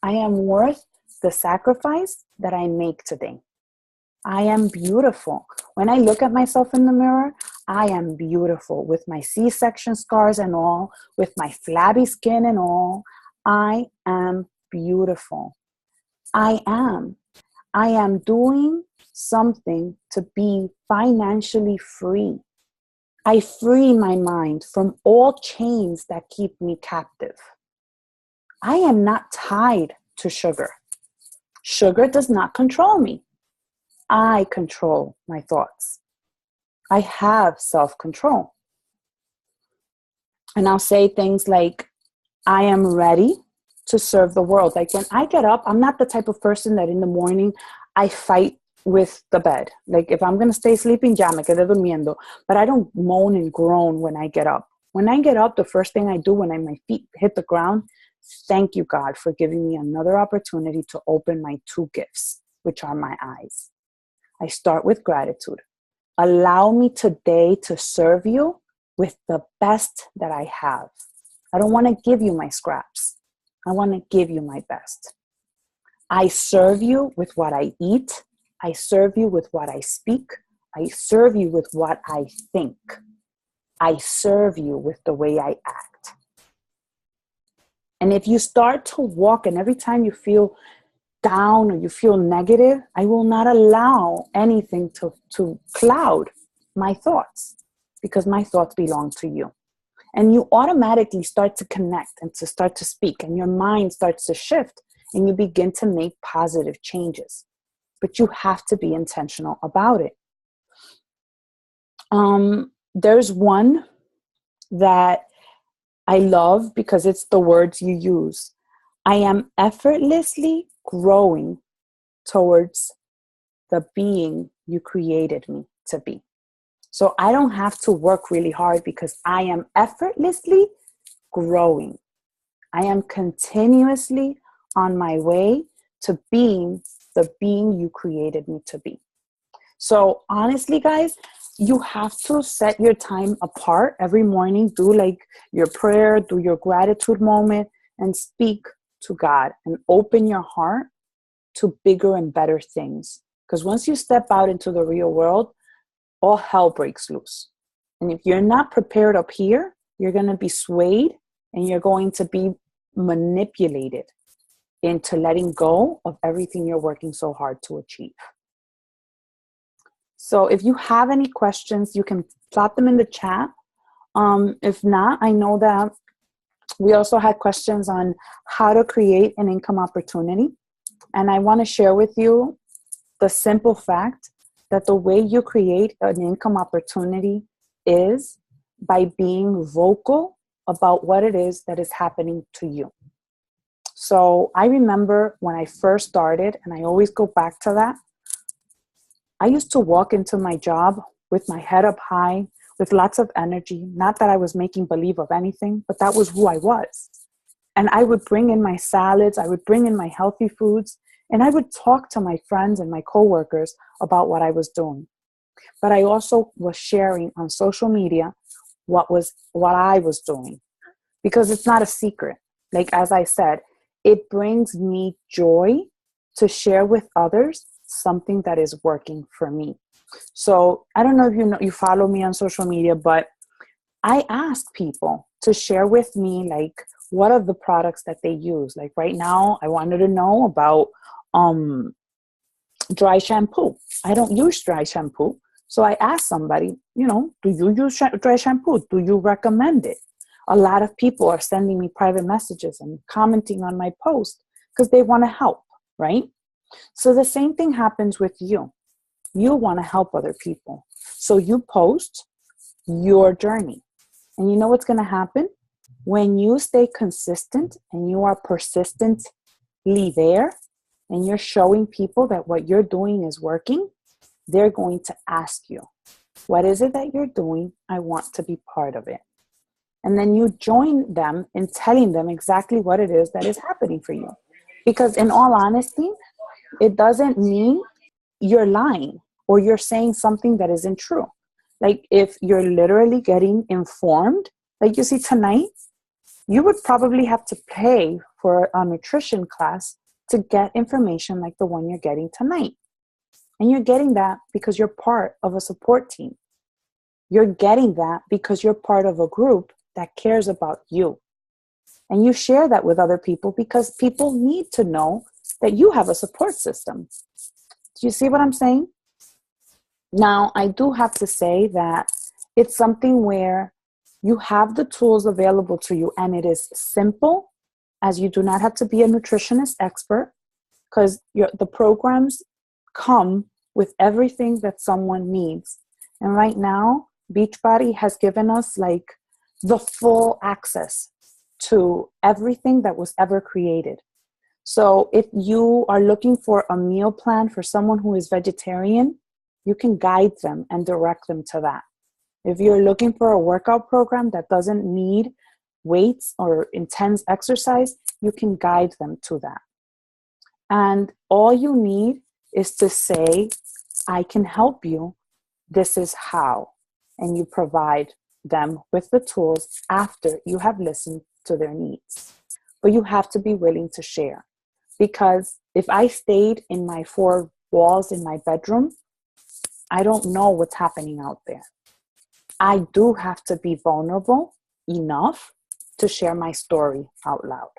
I am worth the sacrifice that I make today. I am beautiful. When I look at myself in the mirror, I am beautiful with my C-section scars and all, with my flabby skin and all. I am beautiful. I am doing something to be financially free. I free my mind from all chains that keep me captive. I am not tied to sugar. Sugar does not control me. I control my thoughts. I have self-control. And I'll say things like, I am ready to serve the world. Like when I get up, I'm not the type of person that in the morning I fight with the bed. Like if I'm going to stay sleeping, ya me quedé durmiendo. But I don't moan and groan when I get up. When I get up, the first thing I do when my feet hit the ground, thank you, God, for giving me another opportunity to open my two gifts, which are my eyes. I start with gratitude. Allow me today to serve you with the best that I have. I don't want to give you my scraps. I want to give you my best. I serve you with what I eat. I serve you with what I speak. I serve you with what I think. I serve you with the way I act. And if you start to walk and every time you feel down or you feel negative, I will not allow anything to cloud my thoughts because my thoughts belong to you. And you automatically start to connect and to start to speak and your mind starts to shift and you begin to make positive changes. But you have to be intentional about it. There's one that I love because it's the words you use. I am effortlessly growing towards the being you created me to be. So I don't have to work really hard because I am effortlessly growing. I am continuously on my way to being the being you created me to be. So honestly, guys, you have to set your time apart every morning. Do like your prayer, do your gratitude moment, and speak to God and open your heart to bigger and better things. Because once you step out into the real world, all hell breaks loose. And if you're not prepared up here, you're going to be swayed and you're going to be manipulated into letting go of everything you're working so hard to achieve. So if you have any questions, you can drop them in the chat. If not, I know that we also had questions on how to create an income opportunity. And I want to share with you the simple fact that the way you create an income opportunity is by being vocal about what it is that is happening to you. So I remember when I first started, and I always go back to that, I used to walk into my job with my head up high, with lots of energy. Not that I was making believe of anything, but that was who I was. And I would bring in my salads, I would bring in my healthy foods, and I would talk to my friends and my coworkers about what I was doing. But I also was sharing on social media what I was doing, because it's not a secret. Like, as I said, it brings me joy to share with others something that is working for me. So I don't know if you follow me on social media, but I ask people to share with me, like, what are the products that they use. Like right now, I wanted to know about dry shampoo. I don't use dry shampoo. So I asked somebody, do you use dry shampoo? Do you recommend it? A lot of people are sending me private messages and commenting on my post because they want to help, right? So the same thing happens with you. You want to help other people. So you post your journey. And you know what's going to happen? When you stay consistent and you are persistently there and you're showing people that what you're doing is working, they're going to ask you, what is it that you're doing? I want to be part of it. And then you join them in telling them exactly what it is that is happening for you. Because in all honesty, it doesn't mean you're lying or you're saying something that isn't true. Like if you're literally getting informed, like you see tonight, you would probably have to pay for a nutrition class to get information like the one you're getting tonight. And you're getting that because you're part of a support team. You're getting that because you're part of a group that cares about you. And you share that with other people because people need to know that you have a support system. Do you see what I'm saying? Now, I do have to say that it's something where you have the tools available to you and it is simple, as you do not have to be a nutritionist expert because the programs come with everything that someone needs. And right now, Beachbody has given us like the full access to everything that was ever created. So if you are looking for a meal plan for someone who is vegetarian, you can guide them and direct them to that. If you're looking for a workout program that doesn't need weights or intense exercise, you can guide them to that. And all you need is to say, I can help you. This is how. And you provide them with the tools after you have listened to their needs. But you have to be willing to share. Because if I stayed in my four walls in my bedroom, I don't know what's happening out there. I do have to be vulnerable enough to share my story out loud.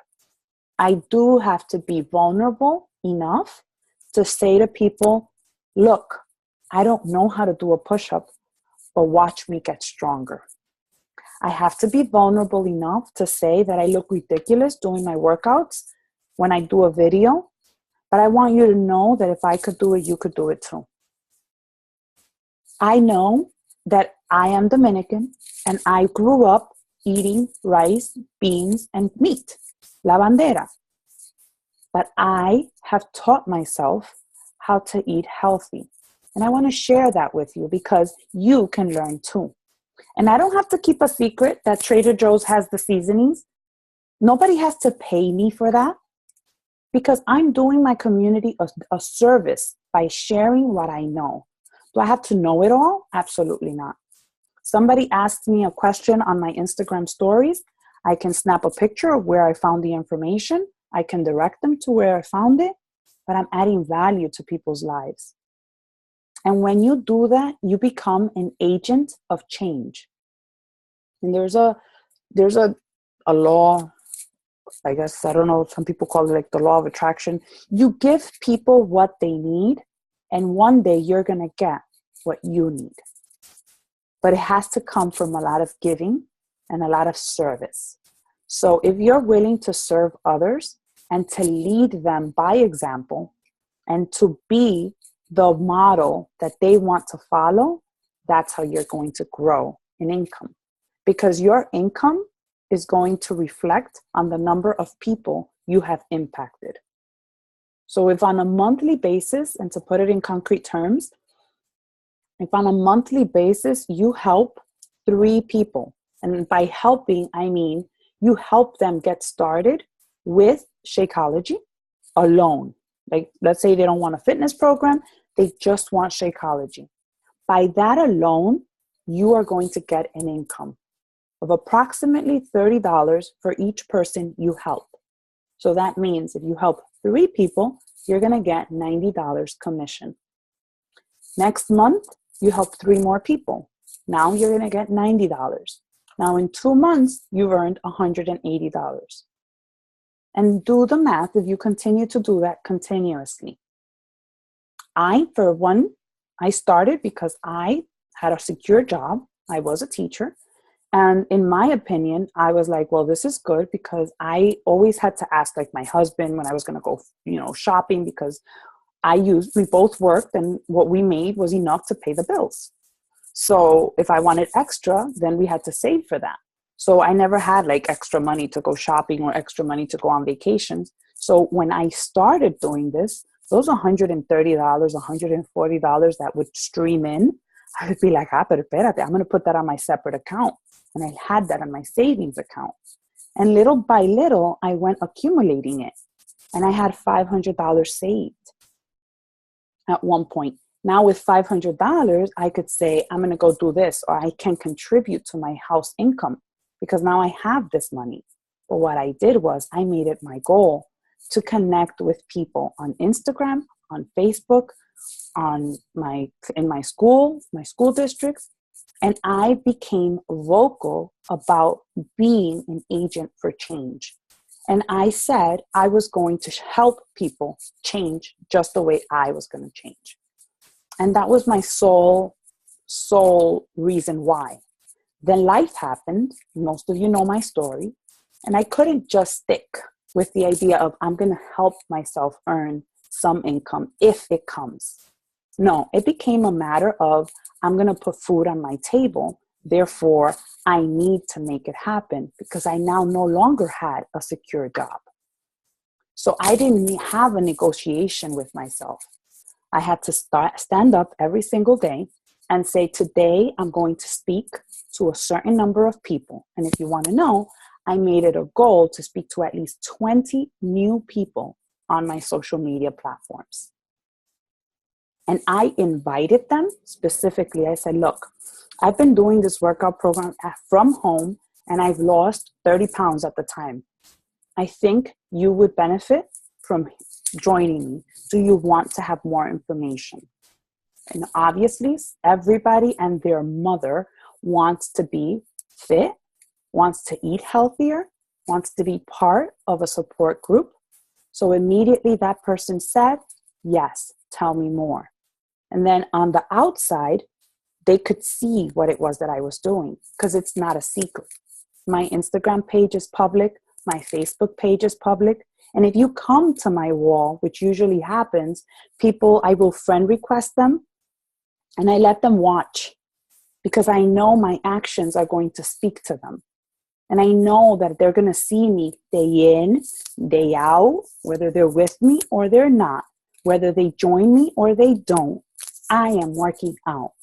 I do have to be vulnerable enough to say to people, look, I don't know how to do a push-up, but watch me get stronger. I have to be vulnerable enough to say that I look ridiculous doing my workouts when I do a video, but I want you to know that if I could do it, you could do it too. I know that I am Dominican and I grew up eating rice, beans, and meat, la bandera. But I have taught myself how to eat healthy. And I want to share that with you because you can learn too. And I don't have to keep a secret that Trader Joe's has the seasonings. Nobody has to pay me for that because I'm doing my community a service by sharing what I know. Do I have to know it all? Absolutely not. Somebody asks me a question on my Instagram stories. I can snap a picture of where I found the information. I can direct them to where I found it, but I'm adding value to people's lives. And when you do that, you become an agent of change. And there's a law, I guess, I don't know, some people call it like the law of attraction. You give people what they need, and one day you're going to get what you need. But it has to come from a lot of giving and a lot of service. So if you're willing to serve others and to lead them by example and to be the model that they want to follow, that's how you're going to grow in income. Because your income is going to reflect on the number of people you have impacted. So if on a monthly basis, and to put it in concrete terms, if on a monthly basis you help 3 people, and by helping, I mean you help them get started with Shakeology alone. Like, let's say they don't want a fitness program, they just want Shakeology. By that alone, you are going to get an income of approximately $30 for each person you help. So that means if you help 3 people, you're going to get $90 commission. Next month, you help 3 more people. Now you're going to get $90. Now in 2 months, you've earned $180. And do the math if you continue to do that continuously. For one, I started because I had a secure job. I was a teacher. And in my opinion, I was like, well, this is good because I always had to ask like my husband when I was going to go, shopping, because we both worked and what we made was enough to pay the bills. So if I wanted extra, then we had to save for that. So I never had like extra money to go shopping or extra money to go on vacations. So when I started doing this, those $130, $140 that would stream in, I would be like, pero espérate, I'm going to put that on my separate account. And I had that on my savings account. And little by little, I went accumulating it. And I had $500 saved at one point. Now with $500, I could say, I'm going to go do this, or I can contribute to my house income because now I have this money. But what I did was I made it my goal to connect with people on Instagram, on Facebook, in my school districts. And I became vocal about being an agent for change. And I said I was going to help people change just the way I was going to change. And that was my sole reason why. Then life happened. Most of you know my story. And I couldn't just stick with the idea of I'm going to help myself earn some income if it comes. No, it became a matter of I'm going to put food on my table. Therefore, I need to make it happen because I now no longer had a secure job. So I didn't have a negotiation with myself. I had to stand up every single day and say, today I'm going to speak to a certain number of people. And if you want to know, I made it a goal to speak to at least 20 new people on my social media platforms. And I invited them specifically. I said, look, I've been doing this workout program from home and I've lost 30 pounds at the time. I think you would benefit from joining me. Do you want to have more information? And obviously, everybody and their mother wants to be fit, wants to eat healthier, wants to be part of a support group. So immediately that person said, yes, tell me more. And then on the outside, they could see what it was that I was doing because it's not a secret. My Instagram page is public. My Facebook page is public. And if you come to my wall, which usually happens, I will friend request them and I let them watch because I know my actions are going to speak to them. And I know that they're going to see me day in, day out, whether they're with me or they're not, whether they join me or they don't. I am working out.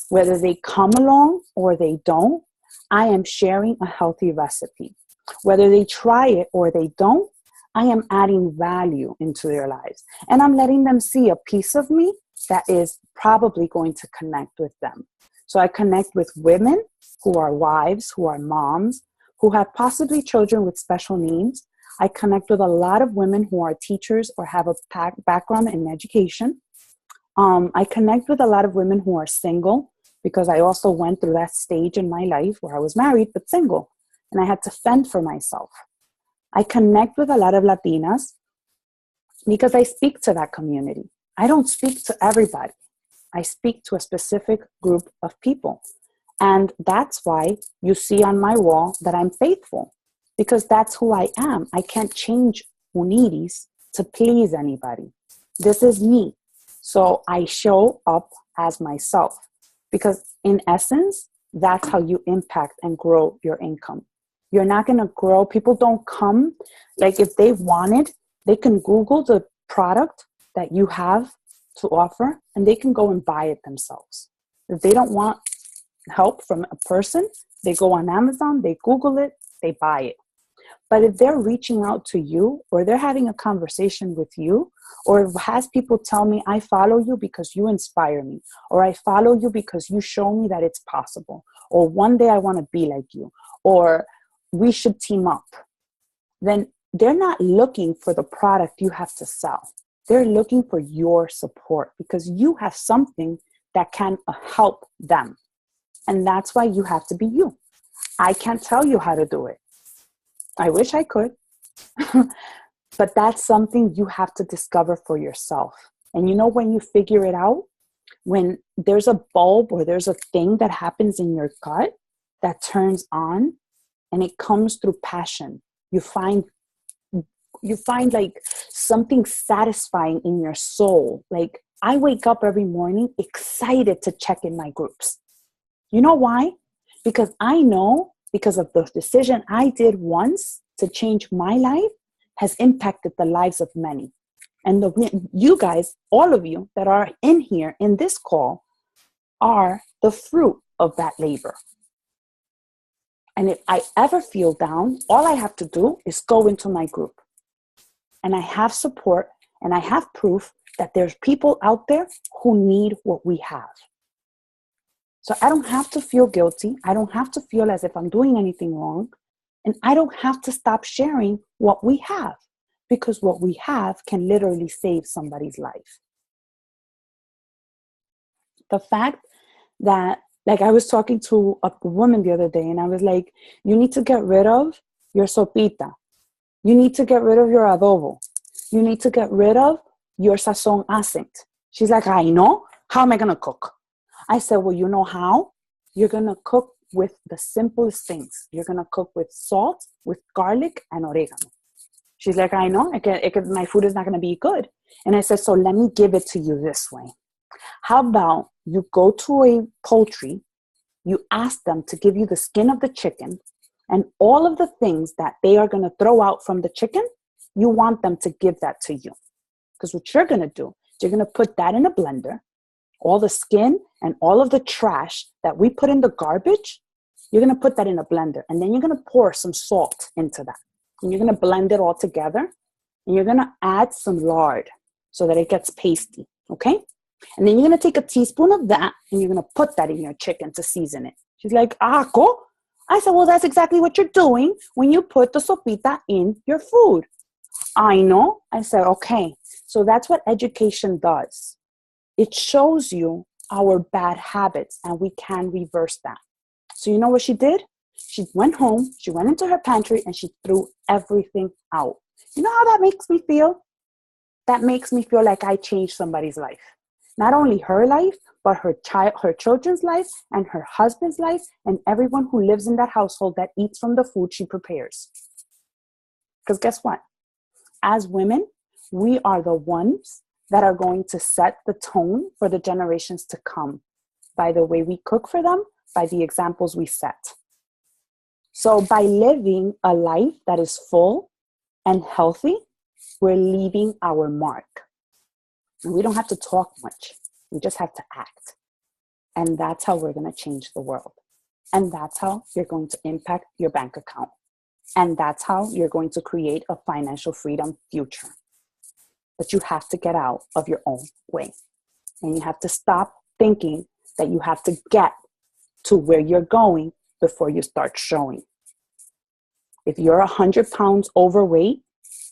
Whether they come along or they don't, I am sharing a healthy recipe. Whether they try it or they don't, I am adding value into their lives. And I'm letting them see a piece of me that is probably going to connect with them. So I connect with women who are wives, who are moms, who have possibly children with special needs. I connect with a lot of women who are teachers or have a background in education. I connect with a lot of women who are single because I also went through that stage in my life where I was married but single and I had to fend for myself. I connect with a lot of Latinas because I speak to that community. I don't speak to everybody. I speak to a specific group of people. And that's why you see on my wall that I'm faithful because that's who I am. I can't change Uniris to please anybody. This is me. So I show up as myself because in essence, that's how you impact and grow your income. You're not going to grow. People don't come. Like if they wanted, they can Google the product that you have to offer and they can go and buy it themselves. If they don't want help from a person, they go on Amazon, they Google it, they buy it. But if they're reaching out to you or they're having a conversation with you, or has people tell me, I follow you because you inspire me, or I follow you because you show me that it's possible, or one day I want to be like you, or we should team up, then they're not looking for the product you have to sell. They're looking for your support because you have something that can help them. And that's why you have to be you. I can't tell you how to do it. I wish I could. But that's something you have to discover for yourself. And you know, when you figure it out, when there's a bulb or there's a thing that happens in your gut that turns on, and it comes through passion, you find like something satisfying in your soul. Like, I wake up every morning excited to check in my groups. You know why? Because I know, because of the decision I did once to change my life has impacted the lives of many. And you guys, all of you that are in here in this call, are the fruit of that labor. And if I ever feel down, all I have to do is go into my group. And I have support, and I have proof that there's people out there who need what we have. So I don't have to feel guilty. I don't have to feel as if I'm doing anything wrong. And I don't have to stop sharing what we have, because what we have can literally save somebody's life. The fact that, like, I was talking to a woman the other day, and I was like, you need to get rid of your sopita. You need to get rid of your adobo. You need to get rid of your sazon accent. She's like, I know. How am I going to cook? I said, well, you know how? You're going to cook with the simplest things. You're going to cook with salt, with garlic, and oregano. She's like, I know. My food is not going to be good. And I said, so let me give it to you this way. How about you go to a poultry, you ask them to give you the skin of the chicken, and all of the things that they are going to throw out from the chicken, you want them to give that to you. Because what you're going to do, you're going to put that in a blender, all the skin and all of the trash that we put in the garbage, you're going to put that in a blender. And then you're going to pour some salt into that. And you're going to blend it all together. And you're going to add some lard so that it gets pasty. Okay? And then you're going to take a teaspoon of that and you're going to put that in your chicken to season it. She's like, Ako? I said, well, that's exactly what you're doing when you put the sopita in your food. I know. I said, okay. So that's what education does. It shows you our bad habits, and we can reverse that. So you know what she did? She went home, she went into her pantry, and she threw everything out. You know how that makes me feel? That makes me feel like I changed somebody's life. Not only her life, but her children's life, and her husband's life, and everyone who lives in that household that eats from the food she prepares. Because guess what? As women, we are the ones that are going to set the tone for the generations to come by the way we cook for them, by the examples we set. So by living a life that is full and healthy, we're leaving our mark. And we don't have to talk much. We just have to act. And that's how we're going to change the world. And that's how you're going to impact your bank account. And that's how you're going to create a financial freedom future. But you have to get out of your own way. And you have to stop thinking that you have to get to where you're going before you start showing. If you're 100 pounds overweight,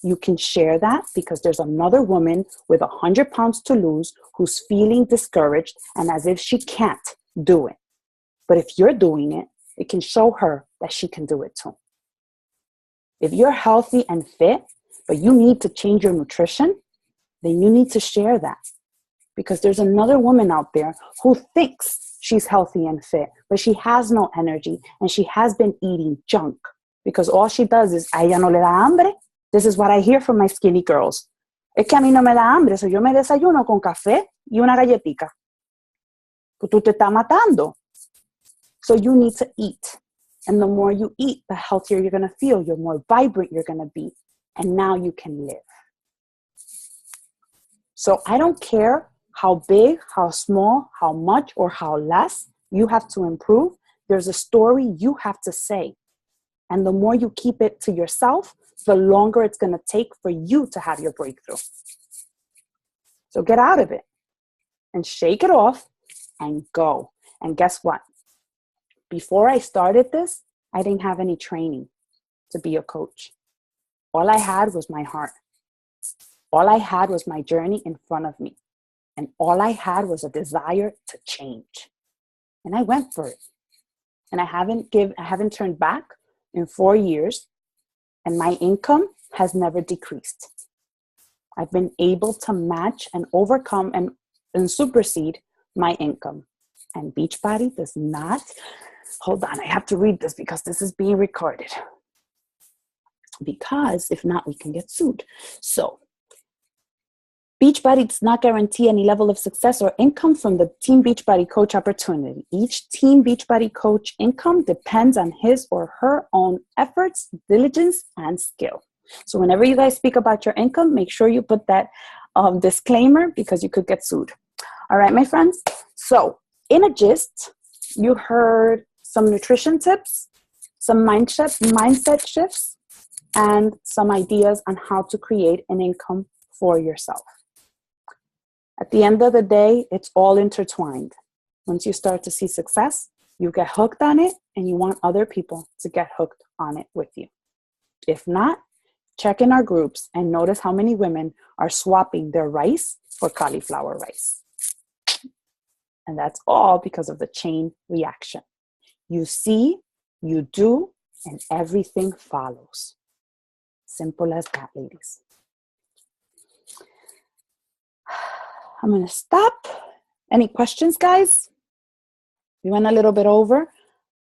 you can share that because there's another woman with 100 pounds to lose who's feeling discouraged and as if she can't do it. But if you're doing it, it can show her that she can do it too. If you're healthy and fit, but you need to change your nutrition, then you need to share that. Because there's another woman out there who thinks she's healthy and fit, but she has no energy and she has been eating junk. Because all she does is, a ella no le da hambre. This is what I hear from my skinny girls. Es que a mí no me da hambre, so yo me desayuno con café y una galletita. Pues tú te estás matando. So you need to eat. And the more you eat, the healthier you're going to feel. You're more vibrant you're going to be. And now you can live. So I don't care how big, how small, how much, or how less you have to improve. There's a story you have to say. And the more you keep it to yourself, the longer it's going to take for you to have your breakthrough. So get out of it and shake it off and go. And guess what? Before I started this, I didn't have any training to be a coach. All I had was my heart. All I had was my journey in front of me. And all I had was a desire to change. And I went for it. and I haven't turned back in 4 years, and my income has never decreased. I've been able to match and overcome and supersede my income. And Beachbody does not, hold on, I have to read this because this is being recorded. Because if not, we can get sued. So, Beachbody does not guarantee any level of success or income from the Team Beachbody coach opportunity. Each Team Beachbody coach income depends on his or her own efforts, diligence, and skill. So whenever you guys speak about your income, make sure you put that disclaimer because you could get sued. All right, my friends. So in a gist, you heard some nutrition tips, some mindset shifts, and some ideas on how to create an income for yourself. At the end of the day, it's all intertwined. Once you start to see success, you get hooked on it and you want other people to get hooked on it with you. If not, check in our groups and notice how many women are swapping their rice for cauliflower rice. And that's all because of the chain reaction. You see, you do, and everything follows. Simple as that, ladies. I'm going to stop. Any questions, guys? We went a little bit over.